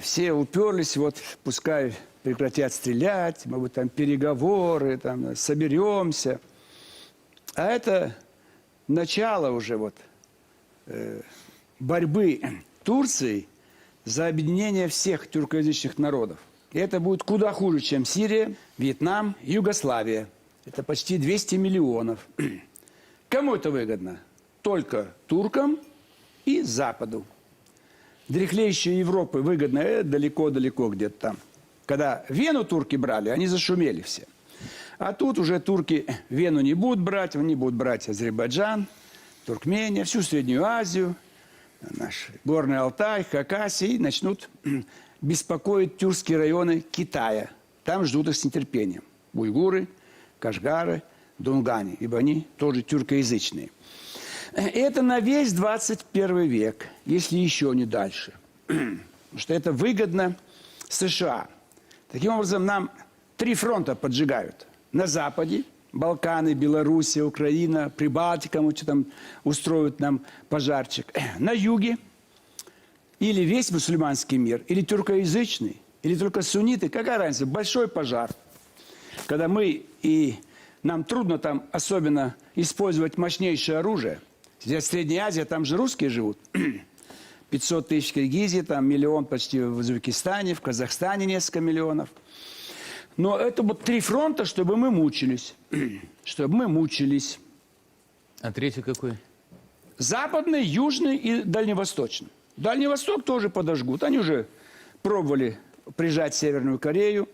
все уперлись, вот пускай прекратят стрелять, могут там переговоры, там соберемся. А это начало уже вот борьбы Турции за объединение всех тюркоязычных народов. И это будет куда хуже, чем Сирия, Вьетнам, Югославия. Это почти 200 миллионов. Кому это выгодно? Только туркам и Западу. Дряхлеющей Европы выгодно далеко-далеко где-то там. Когда Вену турки брали, они зашумели все. А тут уже турки Вену не будут брать, они будут брать Азербайджан, Туркмения, всю Среднюю Азию, наш Горный Алтай, Хакасия, и начнут беспокоить тюркские районы Китая. Там ждут их с нетерпением. Уйгуры, Кашгары, Дунгани, ибо они тоже тюркоязычные. Это на весь 21 век, если еще не дальше. Потому что это выгодно США. Таким образом, нам 3 фронта поджигают. На Западе Балканы, Белоруссия, Украина, Прибалтика, что там устроят нам пожарчик. На юге или весь мусульманский мир, или тюркоязычный, или только сунниты. Какая разница? Большой пожар. Когда нам трудно там особенно использовать мощнейшее оружие. Здесь Средняя Азия, там же русские живут. 500 тысяч в Киргизии, там миллион почти в Узбекистане, в Казахстане несколько миллионов. Но это вот 3 фронта, чтобы мы мучились. Чтобы мы мучились. А третий какой? Западный, южный и дальневосточный. Дальний Восток тоже подожгут. Они уже пробовали прижать Северную Корею.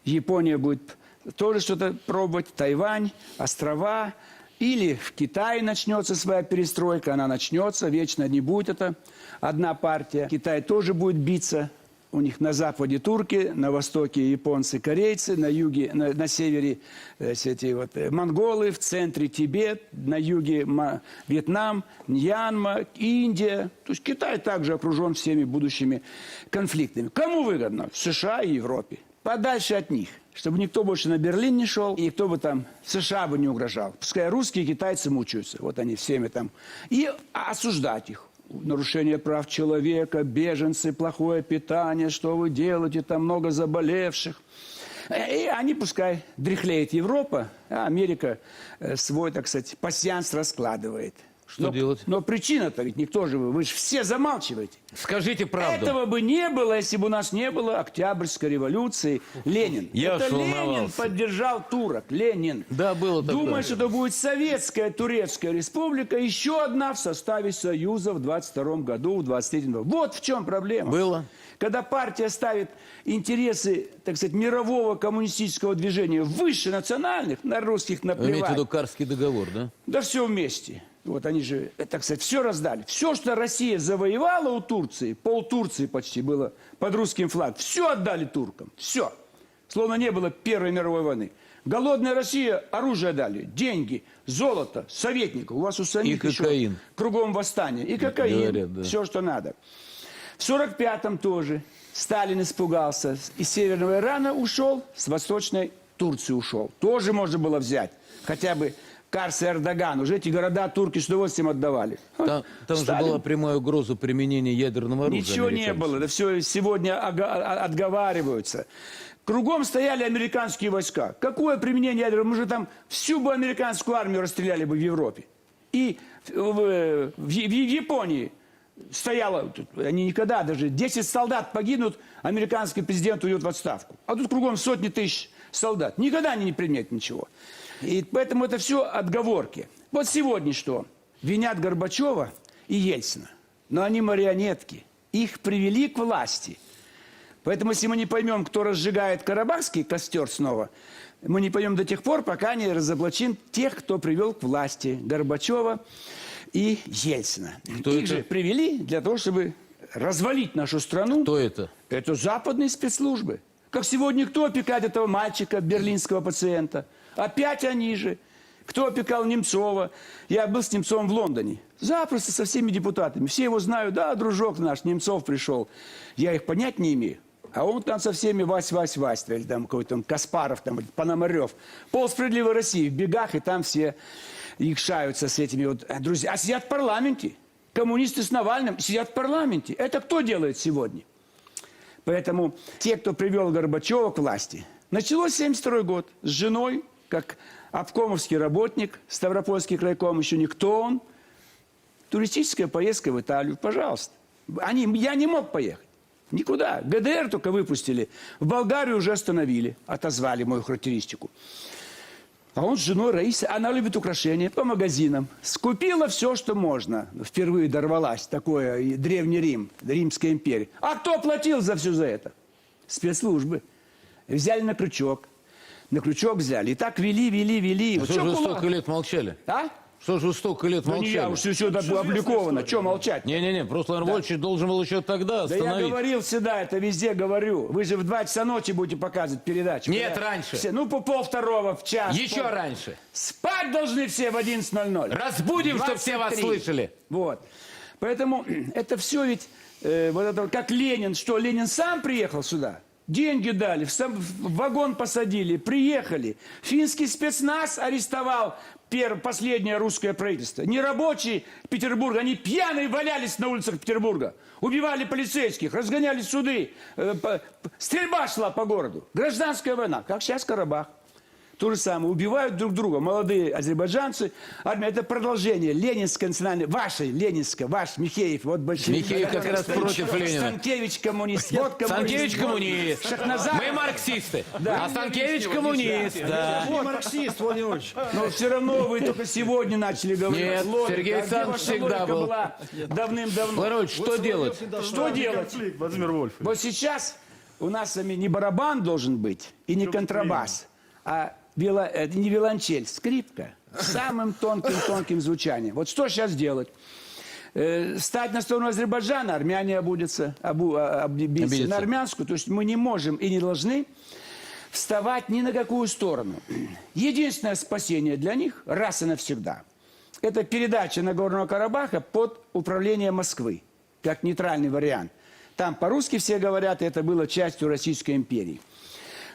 Япония будет тоже что-то пробовать. Тайвань, острова. Или в Китае начнется своя перестройка. Она начнется. Вечно не будет это одна партия. Китай тоже будет биться. У них на западе турки, на востоке японцы, корейцы, на юге, на севере эти вот монголы, в центре Тибет, на юге Вьетнам, Мьянма, Индия. То есть Китай также окружен всеми будущими конфликтами. Кому выгодно? США и Европе. Подальше от них. Чтобы никто больше на Берлин не шел, и никто бы там США бы не угрожал. Пускай русские и китайцы мучаются. Вот они всеми там. И осуждать их. Нарушение прав человека, беженцы, плохое питание, что вы делаете, там много заболевших. И они пускай дряхлеет Европа, а Америка свой, так сказать, пасьянс раскладывает. Что делать? Но причина-то ведь никто же вы же все замалчиваете. Скажите правду. Этого бы не было, если бы у нас не было Октябрьской революции. Ленин. Это Ленин поддержал турок. Ленин. Да, было такое. Думаешь, что это будет Советская Турецкая Республика, еще одна в составе Союза в 22 году, в 23 году. Вот в чем проблема. Было. Когда партия ставит интересы, так сказать, мирового коммунистического движения выше национальных, на русских наплевать. Вы имеете в виду Карский договор, да? Да все вместе. Вот они же, так сказать, все раздали. Все, что Россия завоевала у Турции, пол Турции почти было под русским флагом, все отдали туркам. Все. Словно не было Первой мировой войны. Голодная Россия оружие дали, деньги, золото, советников. У вас у самих и кокаин. Еще кругом восстание. И кокаин, говорят, да. Все, что надо. В 45-м тоже Сталин испугался. Из Северного Ирана ушел, с Восточной Турции ушел. Тоже можно было взять. Хотя бы Карс и Эрдоган. Уже эти города турки с удовольствием отдавали. Там же была прямая угроза применения ядерного оружия. Ничего не было. Да все сегодня отговариваются. Кругом стояли американские войска. Какое применение ядерного? Мы же там всю бы американскую армию расстреляли бы в Европе. И в Японии стояло, они никогда, даже 10 солдат погибнут, американский президент уйдет в отставку. А тут кругом сотни тысяч солдат. Никогда они не применят ничего. И поэтому это все отговорки. Вот сегодня что? Винят Горбачева и Ельцина. Но они марионетки. Их привели к власти. Поэтому если мы не поймем, кто разжигает Карабахский костер снова, мы не поймем до тех пор, пока не разоблачим тех, кто привел к власти Горбачева и Ельцина. Кто Их это? же привели для того, чтобы развалить нашу страну. Кто это? Это западные спецслужбы. Как сегодня кто опекает этого мальчика, берлинского пациента? Опять они же. Кто опекал Немцова? Я был с Немцовым в Лондоне. Запросто со всеми депутатами. Все его знают. Да, дружок наш, Немцов пришел. Я их понять не имею. А он там со всеми Вась, или там какой-то Каспаров, там, Пономарев. Пол справедливой России в бегах, и там все якшаются с этими вот друзьями. А сидят в парламенте. Коммунисты с Навальным сидят в парламенте. Это кто делает сегодня? Поэтому те, кто привел Горбачева к власти, началось 1972 год с женой, как обкомовский работник, Ставропольский крайком, еще никто он. Туристическая поездка в Италию, пожалуйста. Я не мог поехать. Никуда. ГДР только выпустили. В Болгарию уже остановили. Отозвали мою характеристику. А он с женой Раисой, она любит украшения по магазинам. Скупила все, что можно. Впервые дорвалась. Такое и Древний Рим, Римская империя. А кто платил за все за это? Спецслужбы. Взяли на крючок. На крючок взяли. И так вели. А что же вы столько лет молчали? А? Что же вы столько лет Ну не молчали? я, уж все опубликовано. Что молчать? Не-не-не, просто Владимир Вольфович должен был еще тогда Да я остановить. говорил всегда, это везде говорю. Вы же в 2 часа ночи будете показывать передачу. Нет, Когда раньше. Все, ну, по 1:30 в час. Еще раньше. Спать должны все в 11:00. Разбудим, чтобы все вас 23. слышали. Вот. Поэтому это все ведь, вот это, как Ленин, что Ленин сам приехал сюда? Деньги дали, в вагон посадили, приехали. Финский спецназ арестовал последнее русское правительство. Не рабочие Петербурга, они пьяные валялись на улицах Петербурга. Убивали полицейских, разгоняли суды. Стрельба шла по городу. Гражданская война, как сейчас Карабах. То же самое. Убивают друг друга. Молодые азербайджанцы. Армия – это продолжение ленинской национальной, вашей ленинской, ваш Михеев. Вот большевик. Михеев как раз против Ленина. Станкевич коммунист. Вот коммунист. Станкевич вот коммунист. Шахназаров. Мы марксисты. Да. А Станкевич коммунист. Да. Не марксист, Владимир Владимирович. Но все равно вы только сегодня начали говорить. Нет, логика. Сергей А где Александрович ваша всегда логика был. была давным-давно. Владимир Вольфович, что делать? Что делать? Владимир Вольфович. Вот сейчас у нас с вами не барабан должен быть и не контрабас, а не виолончель, скрипка. С самым тонким звучанием. Вот что сейчас делать? Стать на сторону Азербайджана, армяне обидятся. На армянскую. То есть мы не можем и не должны вставать ни на какую сторону. Единственное спасение для них раз и навсегда – это передача Нагорного Карабаха под управление Москвы, как нейтральный вариант. Там по-русски все говорят, и это было частью Российской империи.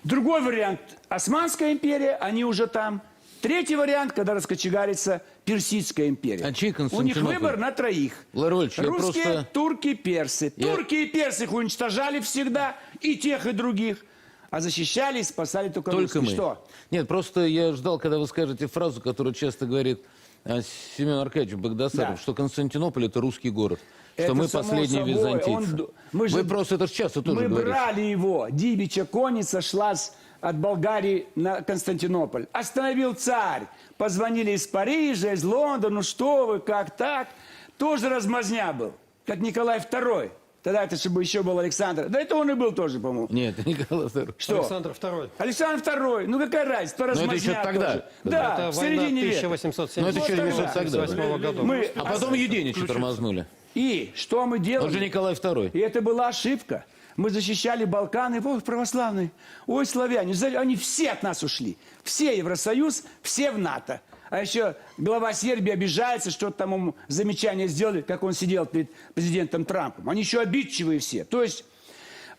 Другой вариант – Османская империя, они уже там. Третий вариант, когда раскочегарится Персидская империя. А чей У них Константинополь? выбор на троих. Владимир Вольфович, я Русские, просто- турки, персы. Турки и персы их уничтожали всегда, и тех, и других. А защищали и спасали только Только русских. мы. Что? Нет, просто я ждал, когда вы скажете фразу, которую часто говорит Семен Аркадьевич Багдасаров, Да. что Константинополь – это русский город. Что Это мы само последние собой, византийцы. Вы просто это же часто тоже Мы говорите. брали его. Дибича конница шла от Болгарии на Константинополь. Остановил царь. Позвонили из Парижа, из Лондона. Ну что вы, как так? Тоже размазня был. Как Николай II. Тогда это чтобы еще был Александр. Да это он и был тоже, по-моему. Нет, Николай II. Что? Александр II. Александр II. Ну какая разница? То это размазня еще тогда. тоже. Да, Это в война середине века. 1878 Ну, это еще не тогда. года. Мы- А потом Юденича тормознули. И что мы Он делали? же Николай II. И это была ошибка. Мы защищали Балканы, ой, православные, ой, славяне. Они все от нас ушли. Все Евросоюз, все в НАТО. А еще глава Сербии обижается, что-то там ему замечание сделали, как он сидел перед президентом Трампом. Они еще обидчивые все. То есть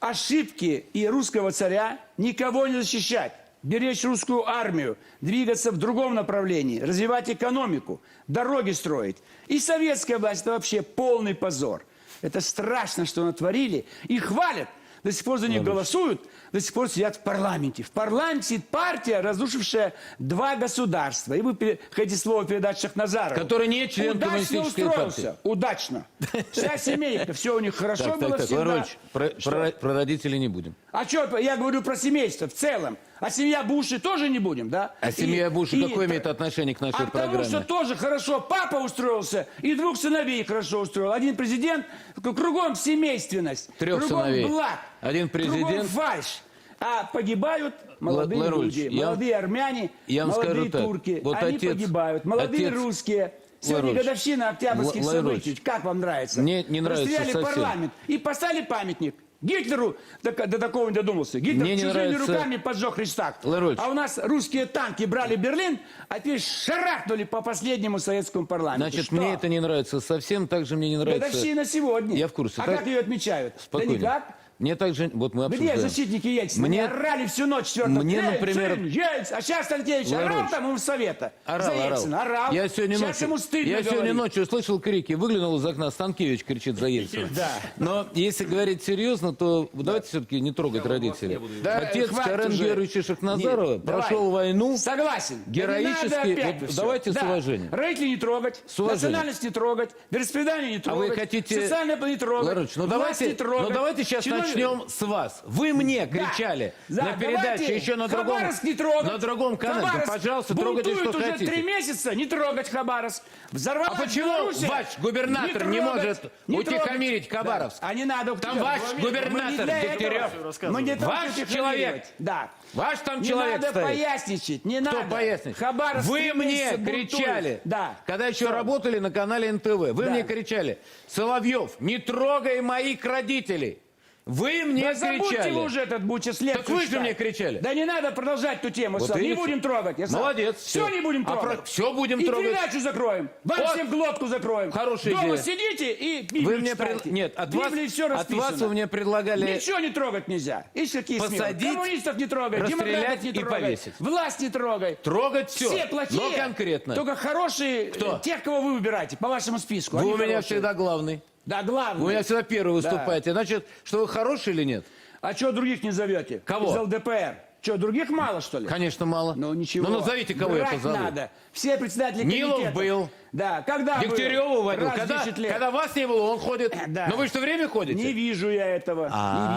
ошибки и русского царя никого не защищать. Беречь русскую армию, двигаться в другом направлении, развивать экономику, дороги строить. И советская власть – это вообще полный позор. Это страшно, что натворили. И хвалят. До сих пор за них голосуют, до сих пор сидят в парламенте. В парламенте сидит партия, разрушившая 2 государства. И вы хотите слово передать Шахназарову. Который не член Удачно коммунистической устроился. партии. Удачно. Вся семейка, все у них хорошо Так, было так, так, всегда. Владимир Вольфович, про родителей не будем. А что, я говорю про семейство в целом. А семья Буши тоже не будем, да? А семья Буши какое имеет отношение к нашей к тому, что программе? тоже хорошо папа устроился, и 2 сыновей хорошо устроил. Один президент, кругом семейственность. 3 кругом сыновей. благ. Один президент. Кругом фальшь. А погибают молодые Владимир люди, Ильич, молодые армяне, я вам молодые скажу так. турки. Вот Они отец- погибают. Молодые отец- русские. Сегодня Владимир Ильич, годовщина октябрьских Владимир событий. Ильич, Как вам нравится? мне не нравится Расстреляли совсем. парламент и поставили памятник. Гитлеру до такого не додумался. Гитлер Мне не чужими нравится- руками поджег Рейхстаг. Владимир Ильич. А у нас русские танки брали Берлин, а теперь шарахнули по последнему советскому парламенту. Значит, Что? мне это не нравится совсем, так же мне не нравится... Годовщина сегодня. Я в курсе. А Так- как ее отмечают? Спокойно. Да никак. Мне также, вот мы Где обсуждаем. защитники Ельцина? Мне- Мне орали всю ночь 4 Мне, например- Ельцин. А сейчас Станкевич орал Лаврович. там из Совета. Орал, за Ельцина. Орал. Я сегодня Сейчас ночью, ему стыдно я сегодня говорить. ночью услышал крики, выглянул из окна, Станкевич кричит за Ельцина. Да. Но если говорить серьезно, то давайте все-таки не трогать родителей. Да, Отец хватит Карен уже. Георгиевича Шахназарова Нет, давай. прошел войну. Согласен. Героически. Да не надо опять Вот всё. давайте с уважением. Рейтинг не трогать, С уважением. национальность не трогать, вероисповедание не А трогать, вы хотите... социальное не трогать, Лаврович, ну власть не трогать. давайте сейчас чиновник- начнем с вас. Вы мне кричали Да, на передаче давайте еще на другом, Хабаровск не трогать. на другом канале. Да, Хабаровск пожалуйста, трогайте, что бунтует уже хотите. 3 месяца, не трогать Хабаровск. Взорвалась А почему Белоруссия, ваш губернатор не трогать, может не утихомирить трогать. Хабаровск? Да. А не надо. Там ваш губернатор Дегтярев. Мы не Ваш только человек. Да. Ваш там Не человек надо стоит. поясничать, не Кто надо. пояснить? Хабаровск Вы 3 мне месяца бунтует. кричали, Да. когда еще работали на канале НТВ, вы Да. мне кричали, Соловьев, не трогай моих родителей. Вы мне Да забудьте кричали. вы уже этот Бучес лекцию Так вы же читать. мне кричали. Да не надо продолжать эту тему. Вот Сам. Не видите? будем трогать. Я сам. Молодец, Все всё. не будем А трогать. всё будем и трогать. передачу закроем. Вам Вот. всем глотку закроем. Хорошая Дома идея. сидите и Библию Вы мне читайте. Нет, от Библии вас, все от расписано. вас вы мне предлагали Ничего не трогать нельзя. Ишь, какие смелые. посадить, Коммунистов не трогай, расстрелять демократов не и трогай, повесить. власть не трогай. трогать все, Все плохие, но конкретно. только хорошие, Кто? тех, кого вы выбираете, по вашему списку. Вы Они у меня хорошие. всегда главный. Да, главное. Вы у меня всегда первый Да. выступаете. Значит, что вы хороший или нет? А что других не зовете? Кого? Из ЛДПР. Что, других мало, что ли? Конечно, мало. Ну, ничего. Ну, назовите, кого я Брать позову. надо. Все председатели Нилов комитетов. был. Да, когда Дегтярев был? уводил. Раз в Когда, 10 лет. когда вас не было, он ходит. Да. Но вы что, время ходите? Не вижу я этого. Не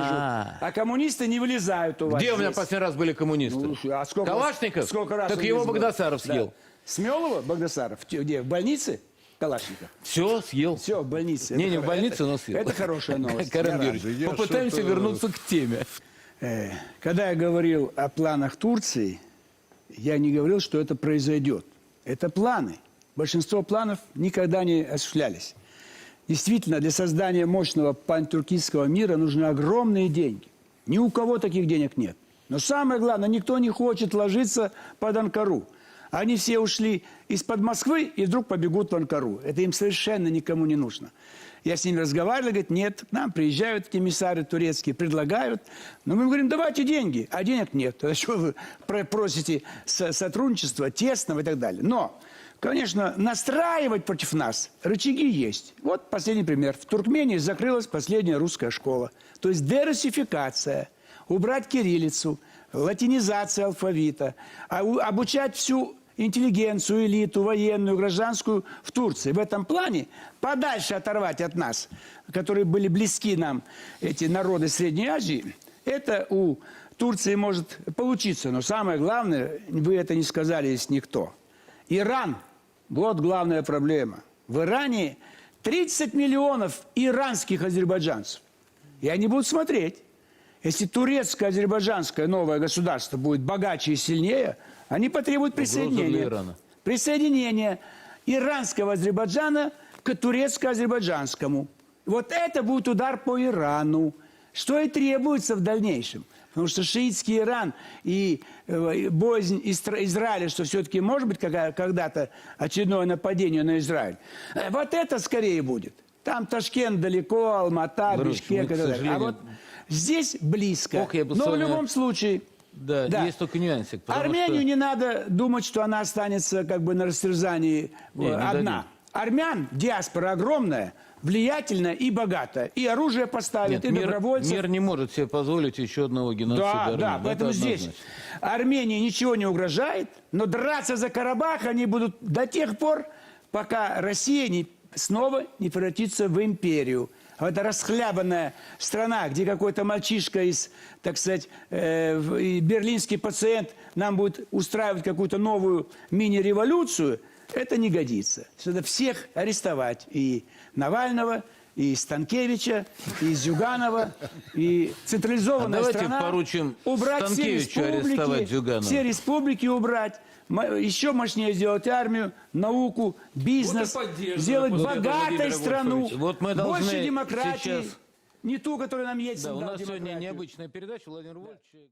вижу. А коммунисты не вылезают у вас. Где у меня здесь. последний раз были коммунисты? Ну, а сколько Калашников? Сколько раз Так он его здесь был? Багдасаров съел. Да. Смелого Багдасаров? Где? В больнице? Калашников. Все, съел. Все, в больнице. Не, Это не в хоро- больнице, это- но съел. Это хорошая новость. Карен Я рад. Георгиевич, попытаемся вернуться к теме. Когда я говорил о планах Турции, я не говорил, что это произойдет. Это планы. Большинство планов никогда не осуществлялись. Действительно, для создания мощного пантюркистского мира нужны огромные деньги. Ни у кого таких денег нет. Но самое главное, никто не хочет ложиться под Анкару. Они все ушли из-под Москвы и вдруг побегут в Анкару. Это им совершенно никому не нужно. Я с ними разговаривал, говорит, нет, к нам приезжают комиссары турецкие, предлагают. Но мы говорим, давайте деньги, а денег нет. Тогда что вы просите сотрудничества тесного и так далее. Но, конечно, настраивать против нас рычаги есть. Вот последний пример. В Туркмении закрылась последняя русская школа. То есть дерусификация, убрать кириллицу, латинизация алфавита, обучать всю интеллигенцию, элиту, военную, гражданскую в Турции. В этом плане подальше оторвать от нас, которые были близки нам, эти народы Средней Азии, это у Турции может получиться. Но самое главное, вы это не сказали, есть никто. Иран, вот главная проблема. В Иране 30 миллионов иранских азербайджанцев. И они будут смотреть. Если турецкое, азербайджанское новое государство будет богаче и сильнее, они потребуют для присоединения. Ирана. Присоединение иранского Азербайджана к турецко-азербайджанскому. Вот это будет удар по Ирану. Что и требуется в дальнейшем. Потому что шиитский Иран и боязнь Израиля, что все-таки может быть когда-то очередное нападение на Израиль. Вот это скорее будет. Там Ташкент далеко, Алмата, Лаврович, Бишкек и мы, к так далее. А сожалению, вот здесь близко. Ох, я бы с Но в вами- любом случае... Да, Да. есть только нюансик. потому Армянию что- не надо думать, что она останется как бы на растерзании Не одна. дадим. Армян, диаспора огромная, влиятельная и богатая. И оружие поставит, Нет, и добровольцев. мир не может себе позволить еще одного геноцида Да, армян. да, Это поэтому здесь однозначно. Армении ничего не угрожает, но драться за Карабах они будут до тех пор, пока Россия снова не превратится в империю. А это расхлябанная страна, где какой-то мальчишка из, так сказать, берлинский пациент нам будет устраивать какую-то новую мини-революцию, это не годится. Надо всех арестовать. И Навального, и Станкевича, и Зюганова, и централизованная давайте страна. поручим Убрать все Станкевичу арестовать республики, Зюганова. все республики убрать. Еще мощнее сделать армию, науку, бизнес, Вот и поддерживаю сделать после этого богатой Владимира страну, Вольфовича. Вот мы должны больше демократии, сейчас- не ту, которую нам Ельцин Да, у дал нас сегодня демократию. необычная передача. Владимир Вольфович.